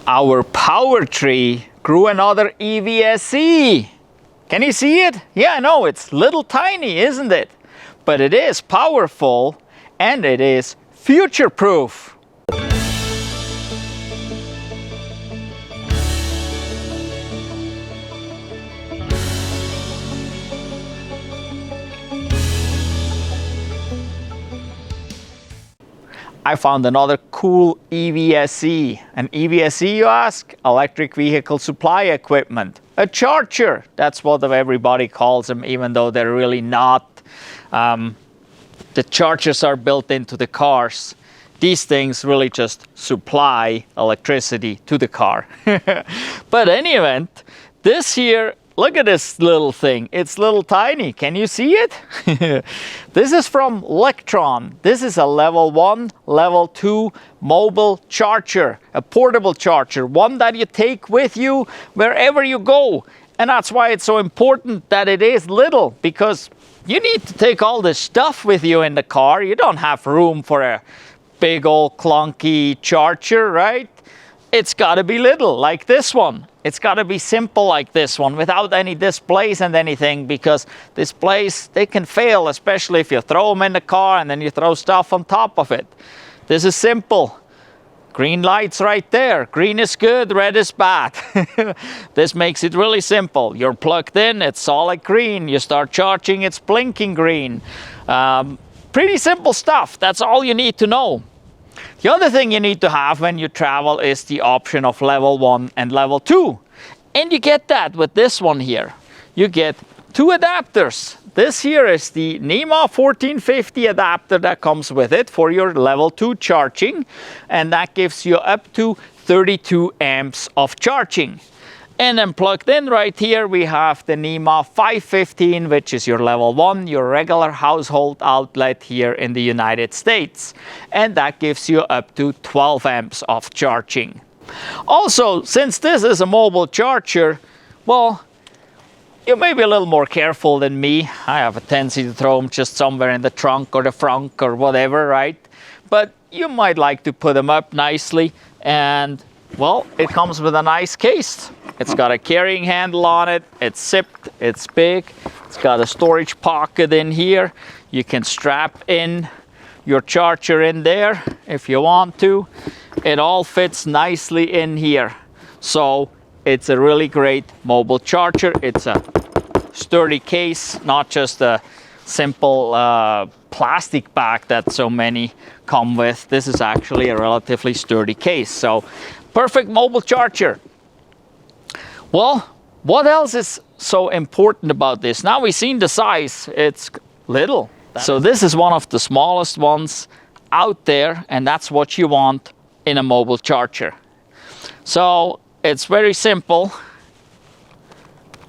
Our power tree grew another EVSE. Can you see it? Yeah, I know, it's little tiny, isn't it? But it is powerful and it is future-proof. I found another cool EVSE. An EVSE, you ask? Electric vehicle supply equipment. A charger, that's what everybody calls them, even though they're really not. The chargers are built into the cars. These things really just supply electricity to the car. But in any event, this here, look at this little thing. It's little tiny. Can you see it? This is from Lectron. This is a level 1, level 2 mobile charger, a portable charger, one that you take with you wherever you go. And that's why it's so important that it is little, because you need to take all this stuff with you in the car. You don't have room for a big old clunky charger, right? It's got to be little, like this one. It's got to be simple like this one, without any displays and anything, because displays, they can fail, especially if you throw them in the car and then you throw stuff on top of it. This is simple. Green lights right there. Green is good, red is bad. This makes it really simple. You're plugged in, it's solid green. You start charging, it's blinking green. Pretty simple stuff. That's all you need to know. The other thing you need to have when you travel is the option of level 1 and level 2. And you get that with this one here. You get 2 adapters. This here is the NEMA 1450 adapter that comes with it for your level 2 charging. And that gives you up to 32 amps of charging. And then plugged in right here, we have the NEMA 515, which is your level 1, your regular household outlet here in the United States. And that gives you up to 12 amps of charging. Also, since this is a mobile charger, well, you may be a little more careful than me. I have a tendency to throw them just somewhere in the trunk or the front or whatever, right? But you might like to put them up nicely, and well, it comes with a nice case. It's got a carrying handle on it, it's zipped, it's big, it's got a storage pocket in here. You can strap in your charger in there if you want to. It all fits nicely in here. So it's a really great mobile charger. It's a sturdy case, not just a simple plastic bag that so many come with. This is actually a relatively sturdy case. So perfect mobile charger. Well, what else is so important about this? Now we've seen the size, it's little. So this is one of the smallest ones out there, and that's what you want in a mobile charger. So it's very simple.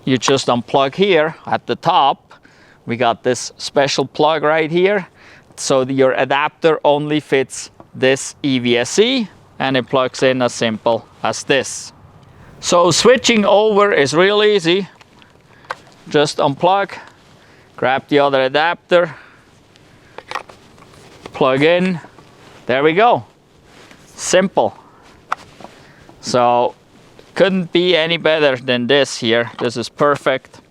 You just unplug here at the top. We got this special plug right here. So your adapter only fits this EVSE, and it plugs in as simple as this. So switching over is real easy. Just unplug, grab the other adapter, plug in, there we go. Simple. So couldn't be any better than this here. This is perfect.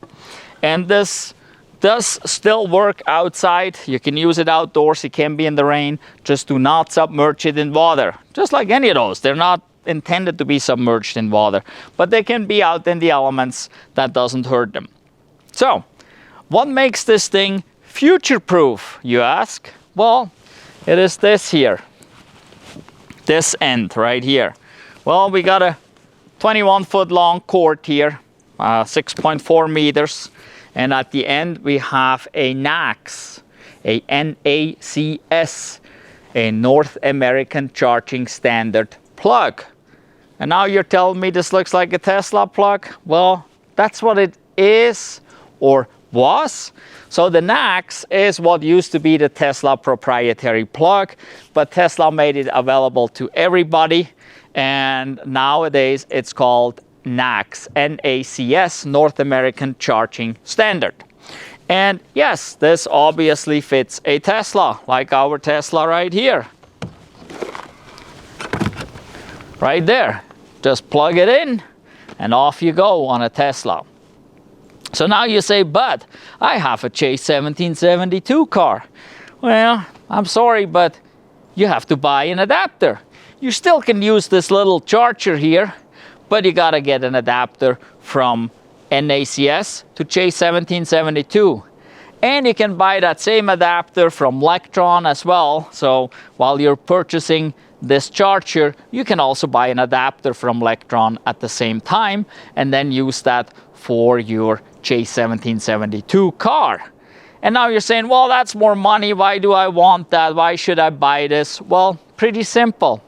And this does still work outside. You can use it outdoors, it can be in the rain. Just do not submerge it in water. Just like any of those, they're not intended to be submerged in water, but they can be out in the elements. That doesn't hurt them. So what makes this thing future-proof, you ask? Well, it is this here, this end right here. Well, we got a 21-foot long cord here, 6.4 meters, and at the end we have a NACS, a NACS, a North American Charging Standard plug. And now you're telling me this looks like a Tesla plug? Well, that's what it is, or was. So the NACS is what used to be the Tesla proprietary plug, but Tesla made it available to everybody, and nowadays it's called NACS, NACS, North American Charging Standard. And yes, this obviously fits a Tesla, like our Tesla right here. Right there. Just plug it in and off you go on a Tesla. So now you say, but I have a J1772 car. Well, I'm sorry, but you have to buy an adapter. You still can use this little charger here, but you gotta get an adapter from NACS to J1772. And you can buy that same adapter from Lectron as well. So while you're purchasing this charger, you can also buy an adapter from Lectron at the same time and then use that for your J1772 car. And now you're saying, well, that's more money. Why do I want that? Why should I buy this? Well, pretty simple.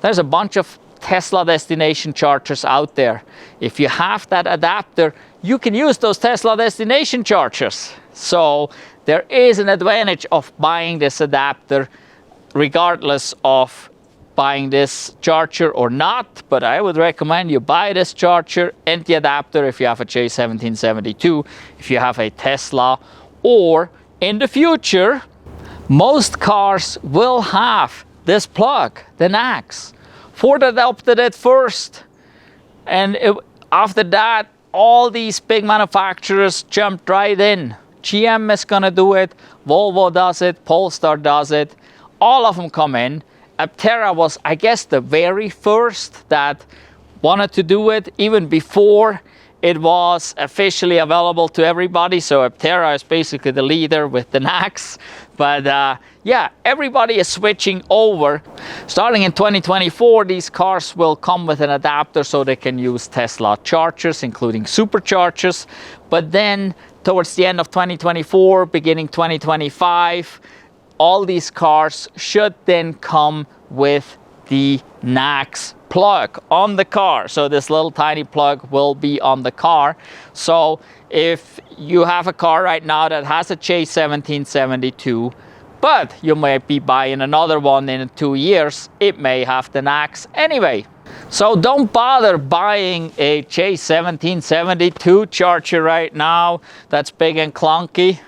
There's a bunch of Tesla destination chargers out there. If you have that adapter, you can use those Tesla destination chargers. So there is an advantage of buying this adapter regardless of buying this charger or not, but I would recommend you buy this charger and the adapter if you have a J1772, if you have a Tesla, or in the future, most cars will have this plug, the NACS. Ford adopted it first, and after that, all these big manufacturers jumped right in. GM is gonna do it, Volvo does it, Polestar does it, all of them come in. Aptera was, I guess, the very first that wanted to do it, even before it was officially available to everybody. So Aptera is basically the leader with the NACS. But yeah, everybody is switching over. Starting in 2024, these cars will come with an adapter so they can use Tesla chargers, including superchargers. But then towards the end of 2024, beginning 2025, all these cars should then come with the NACS plug on the car. So this little tiny plug will be on the car. So if you have a car right now that has a J1772, but you might be buying another one in 2 years, it may have the NACS anyway. So don't bother buying a J1772 charger right now that's big and clunky.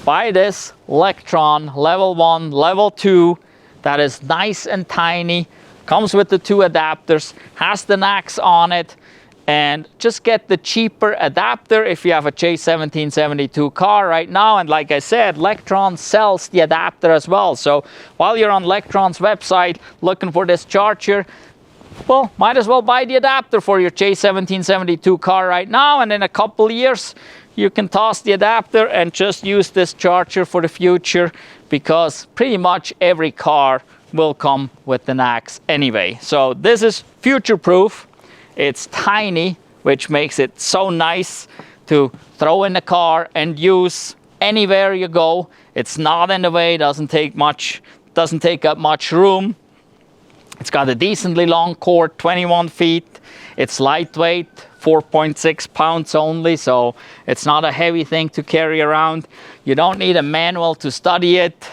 Buy this Lectron level 1, level 2 that is nice and tiny, comes with the 2 adapters, has the NACS on it, and just get the cheaper adapter if you have a J1772 car right now. And like I said, Lectron sells the adapter as well. So while you're on Lectron's website looking for this charger, well, might as well buy the adapter for your J1772 car right now, and in a couple of years you can toss the adapter and just use this charger for the future, because pretty much every car will come with the NACS anyway. So this is future proof. It's tiny, which makes it so nice to throw in the car and use anywhere you go. It's not in the way, doesn't take up much room. It's got a decently long cord, 21 feet. It's lightweight, 4.6 pounds only, so it's not a heavy thing to carry around. You don't need a manual to study it.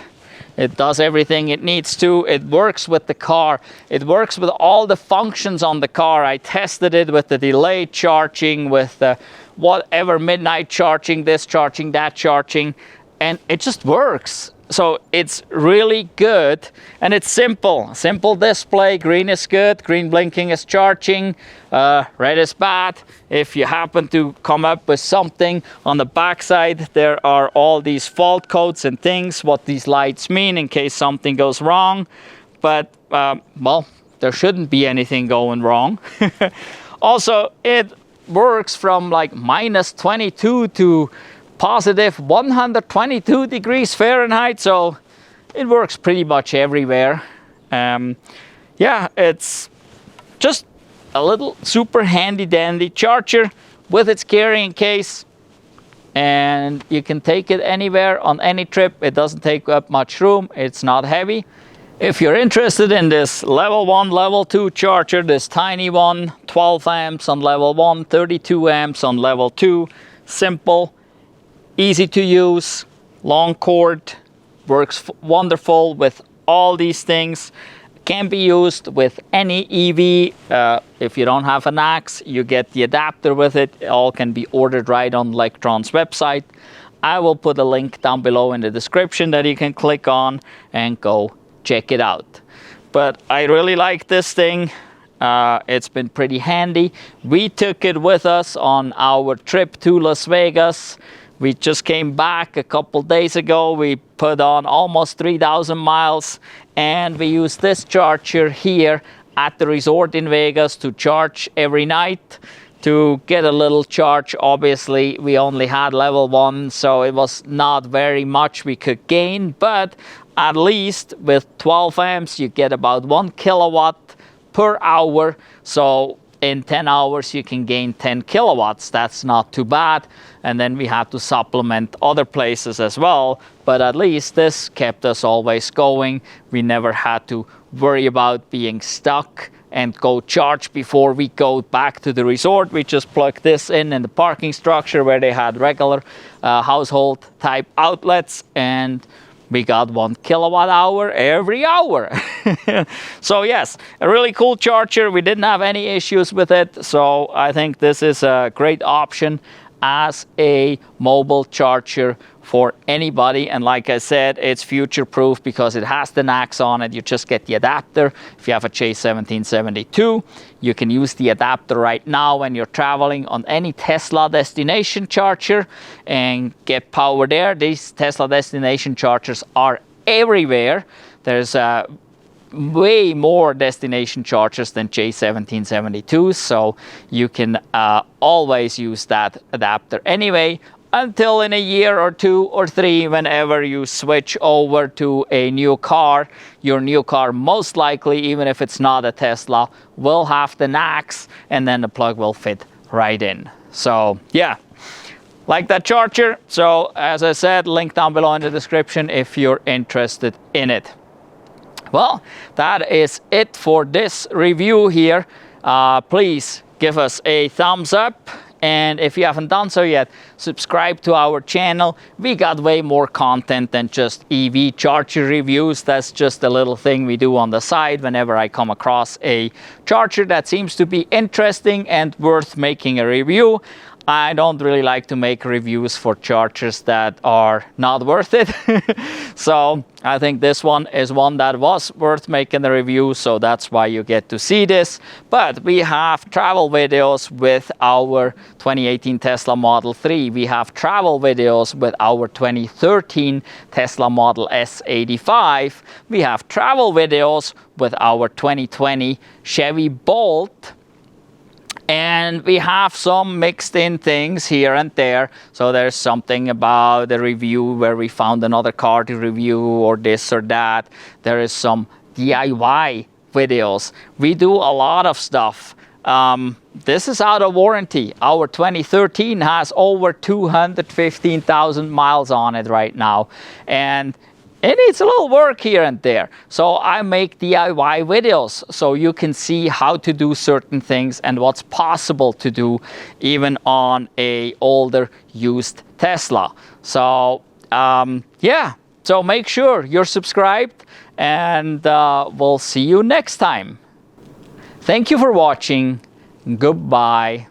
It does everything it needs to. It works with the car. It works with all the functions on the car. I tested it with the delayed charging, with the whatever midnight charging, this charging, that charging, and it just works. So it's really good, and it's simple. Simple display. Green is good, green blinking is charging, red is bad. If you happen to come up with something on the backside, there are all these fault codes and things, what these lights mean in case something goes wrong. But, well, there shouldn't be anything going wrong. Also, it works from like -22 to positive 122 degrees Fahrenheit, so it works pretty much everywhere. Yeah, it's just a little super handy dandy charger with its carrying case, and you can take it anywhere on any trip. It doesn't take up much room, it's not heavy. If you're interested in this level 1, level 2 charger, this tiny one, 12 amps on level 1, 32 amps on level 2, simple, easy to use, long cord, works wonderful with all these things. Can be used with any EV. If you don't have a NACS, you get the adapter with it. It all can be ordered right on Lectron's website. I will put a link down below in the description that you can click on and go check it out. But I really like this thing. It's been pretty handy. We took it with us on our trip to Las Vegas. We just came back a couple days ago. We put on almost 3,000 miles, and we used this charger here at the resort in Vegas to charge every night, to get a little charge. Obviously, we only had level 1, so it was not very much we could gain, but at least with 12 amps, you get about 1 kilowatt per hour. So in 10 hours, you can gain 10 kilowatts. That's not too bad. And then we had to supplement other places as well. But at least this kept us always going. We never had to worry about being stuck and go charge before we go back to the resort. We just plugged this in the parking structure where they had regular household type outlets, and we got 1 kilowatt hour every hour. So yes, a really cool charger. We didn't have any issues with it. So I think this is a great option as a mobile charger for anybody. And like I said, it's future proof because it has the NACS on it. You just get the adapter. If you have a J1772, you can use the adapter right now when you're traveling on any Tesla destination charger and get power there. These Tesla destination chargers are everywhere. There's way more destination chargers than J1772, so you can always use that adapter anyway, until in a year or 2 or 3, whenever you switch over to a new car. Your new car, most likely, even if it's not a Tesla, will have the NACS, and then the plug will fit right in. So yeah, like that charger. So as I said, link down below in the description if you're interested in it. Well, that is it for this review here. Please give us a thumbs up, and if you haven't done so yet, subscribe to our channel. We got way more content than just EV charger reviews. That's just a little thing we do on the side whenever I come across a charger that seems to be interesting and worth making a review. I don't really like to make reviews for chargers that are not worth it. So I think this one is one that was worth making a review, so that's why you get to see this. But we have travel videos with our 2018 Tesla Model 3. We have travel videos with our 2013 Tesla Model S85. We have travel videos with our 2020 Chevy Bolt. And we have some mixed in things here and there. So there's something about the review where we found another car to review, or this or that. There is some DIY videos. We do a lot of stuff. This is out of warranty. Our 2013 has over 215,000 miles on it right now. And it needs a little work here and there. So I make DIY videos so you can see how to do certain things and what's possible to do even on a older used Tesla. So yeah, so make sure you're subscribed, and we'll see you next time. Thank you for watching. Goodbye.